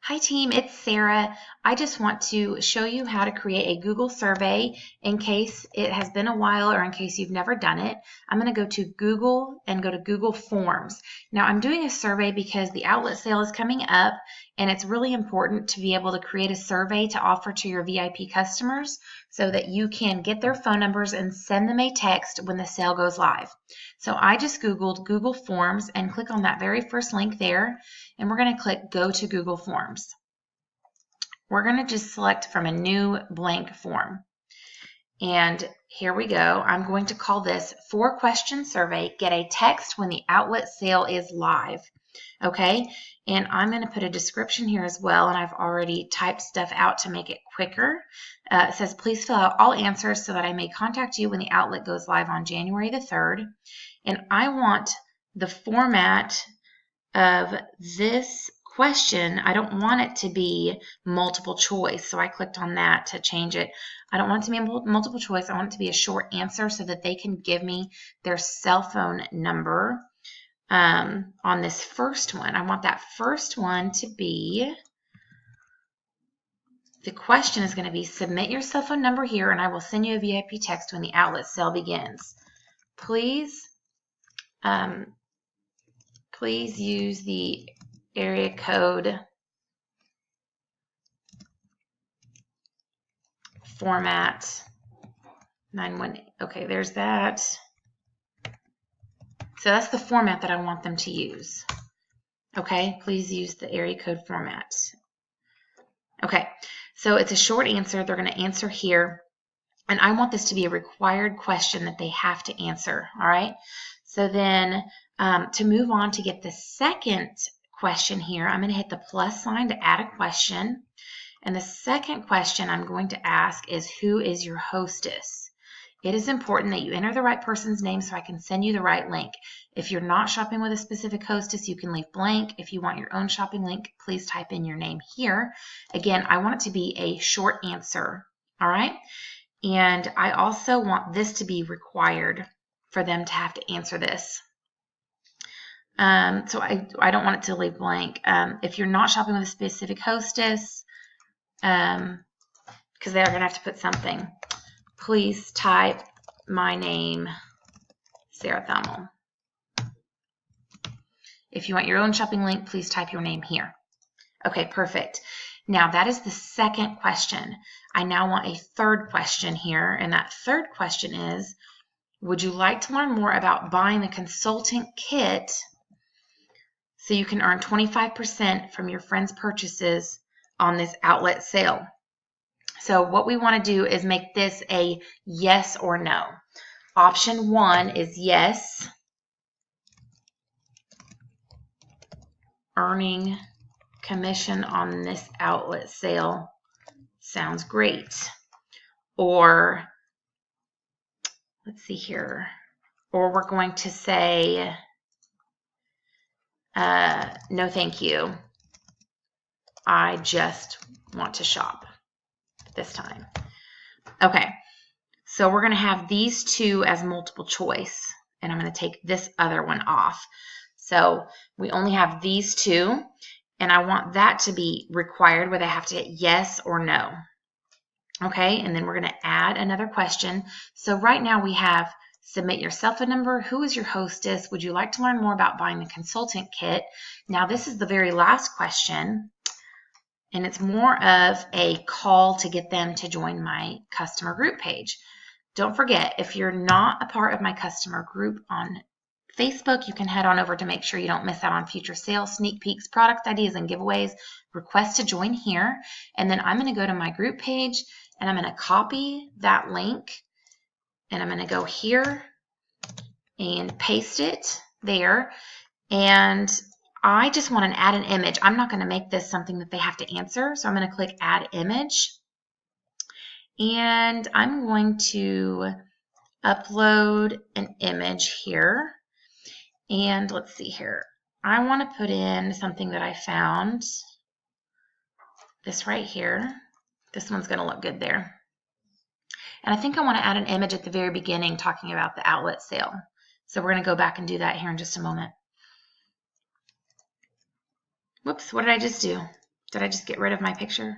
Hi team, it's Sarah. I just want to show you how to create a Google survey in case it has been a while or in case you've never done it. I'm going to go to Google and go to Google Forms. Now I'm doing a survey because the outlet sale is coming up and it's really important to be able to create a survey to offer to your VIP customers so that you can get their phone numbers and send them a text when the sale goes live. So I just Googled Google Forms and click on that very first link there. And we're going to click Go to Google Forms. We're going to just select from a new blank form. And here we go. I'm going to call this 4-question survey. Get a text when the outlet sale is live. Okay, and I'm going to put a description here as well, and I've already typed stuff out to make it quicker. It says, please fill out all answers so that I may contact you when the outlet goes live on January the 3rd. And I want the format of this question. I don't want it to be multiple choice, so I clicked on that to change it. I don't want it to be multiple choice. I want it to be a short answer so that they can give me their cell phone number on this first one. I want that first one to be, the question is going to be, submit your cell phone number here and I will send you a VIP text when the outlet sale begins. Please use the area code format 918. Okay, there's that. So that's the format that I want them to use. Okay, please use the area code format. Okay, so it's a short answer. They're going to answer here. And I want this to be a required question that they have to answer. All right, so then to move on to get the second question here, I'm going to hit the plus sign to add a question. And the second question I'm going to ask is, who is your hostess? It is important that you enter the right person's name so I can send you the right link. If you're not shopping with a specific hostess, you can leave blank. If you want your own shopping link, please type in your name here. Again, I want it to be a short answer, all right? And I also want this to be required for them to have to answer this. So I don't want it to leave blank. If you're not shopping with a specific hostess, because they're going to have to put something, please type my name, Sarah Thummel. If you want your own shopping link, please type your name here. Okay, perfect. Now that is the second question. I now want a third question here, and that third question is, would you like to learn more about buying the consultant kit so you can earn 25% from your friends' purchases on this outlet sale? So what we want to do is make this a yes or no. Option 1 is yes, earning commission on this outlet sale sounds great. Or let's see here, or we're going to say no thank you, I just want to shop this time. Okay, so we're going to have these two as multiple choice, and I'm going to take this other one off. So we only have these two, and I want that to be required where they have to hit yes or no. Okay, and then we're going to add another question. So right now we have submit your cell phone number, who is your hostess, would you like to learn more about buying the consultant kit? Now this is the very last question, and it's more of a call to get them to join my customer group page. Don't forget, if you're not a part of my customer group on Facebook, you can head on over to make sure you don't miss out on future sales, sneak peeks, product ideas, and giveaways. Request to join here, and then I'm going to go to my group page, and I'm going to copy that link, and I'm going to go here and paste it there, and I just want to add an image. I'm not going to make this something that they have to answer, so I'm going to click Add Image, and I'm going to upload an image here. And let's see here. I want to put in something that I found. This right here. This one's going to look good there. And I think I want to add an image at the very beginning talking about the outlet sale. So we're going to go back and do that here in just a moment. Whoops, what did I just do? Did I just get rid of my picture?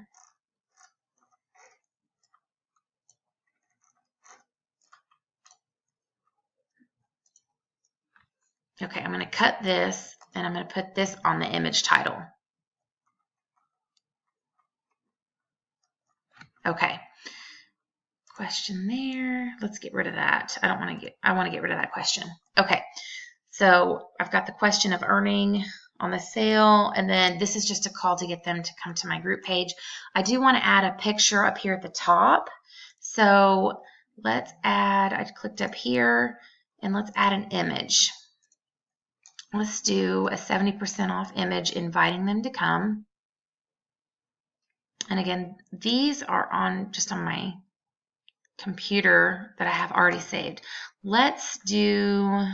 Okay, I'm going to cut this and I'm going to put this on the image title. Okay. Question there. Let's get rid of that. I want to get rid of that question. Okay. So I've got the question of earning on the sale, and then this is just a call to get them to come to my group page. I do want to add a picture up here at the top. So let's add, I clicked up here, and let's add an image. Let's do a 70% off image inviting them to come. And again, these are just on my computer that I have already saved. Let's do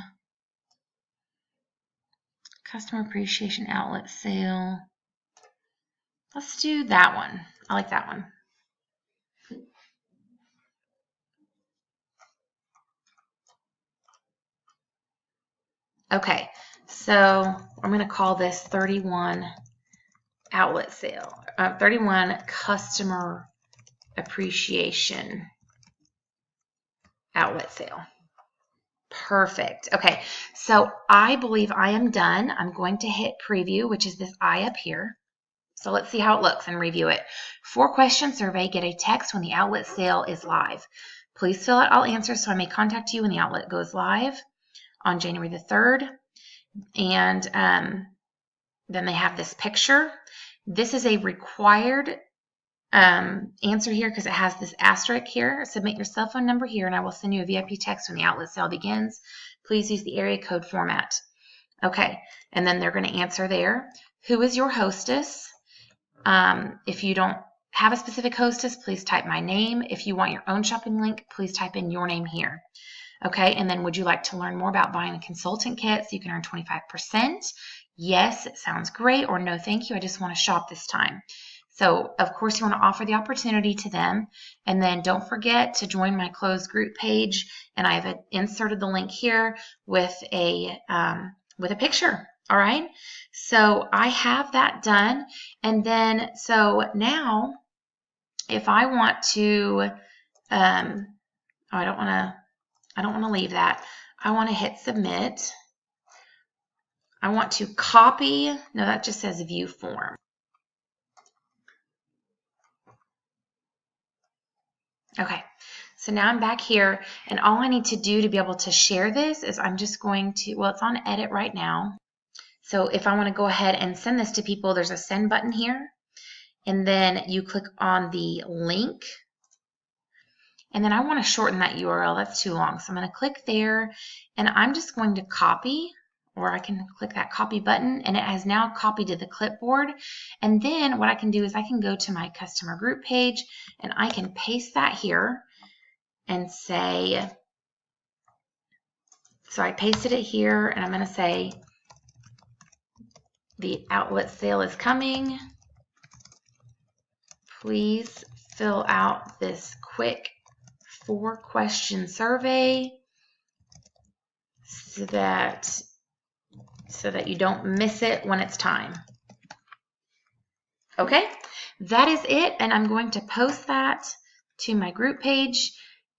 customer appreciation outlet sale. Let's do that one. I like that one. Okay, so I'm going to call this 31 outlet sale, 31 customer appreciation outlet sale. Perfect. Okay, so I believe I am done. I'm going to hit preview, which is this eye up here. So let's see how it looks and review it. 4-question survey. Get a text when the outlet sale is live. Please fill out all answers so I may contact you when the outlet goes live on January the 3rd. And then they have this picture. This is a required answer here because it has this asterisk here. Submit your cell phone number here and I will send you a VIP text when the outlet sale begins. Please use the area code format. Okay, and then they're going to answer there. Who is your hostess? If you don't have a specific hostess, please type my name. If you want your own shopping link, please type in your name here. Okay, and then would you like to learn more about buying a consultant kit so you can earn 25%? Yes, it sounds great, or no thank you, I just want to shop this time. So, of course, you want to offer the opportunity to them. And then don't forget to join my closed group page. And I've inserted the link here with a picture. All right. So I have that done. And then, so now if I want to, I don't want to leave that. I want to hit submit. I want to copy. No, that just says view form. Okay, so now I'm back here, and all I need to do to be able to share this is I'm just going to, well, it's on edit right now. So if I want to go ahead and send this to people, there's a send button here, and then you click on the link, and then I want to shorten that URL. That's too long. So I'm going to click there, and I'm just going to copy, or I can click that copy button, and it has now copied to the clipboard. And then what I can do is I can go to my customer group page, and I can paste that here and say, so I pasted it here, and I'm going to say, the outlet sale is coming. Please fill out this quick 4-question survey so that you don't miss it when it's time. Okay, that is it, and I'm going to post that to my group page,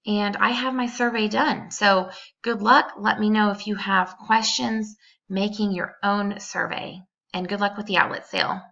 and I have my survey done. So good luck. Let me know if you have questions making your own survey, and good luck with the outlet sale.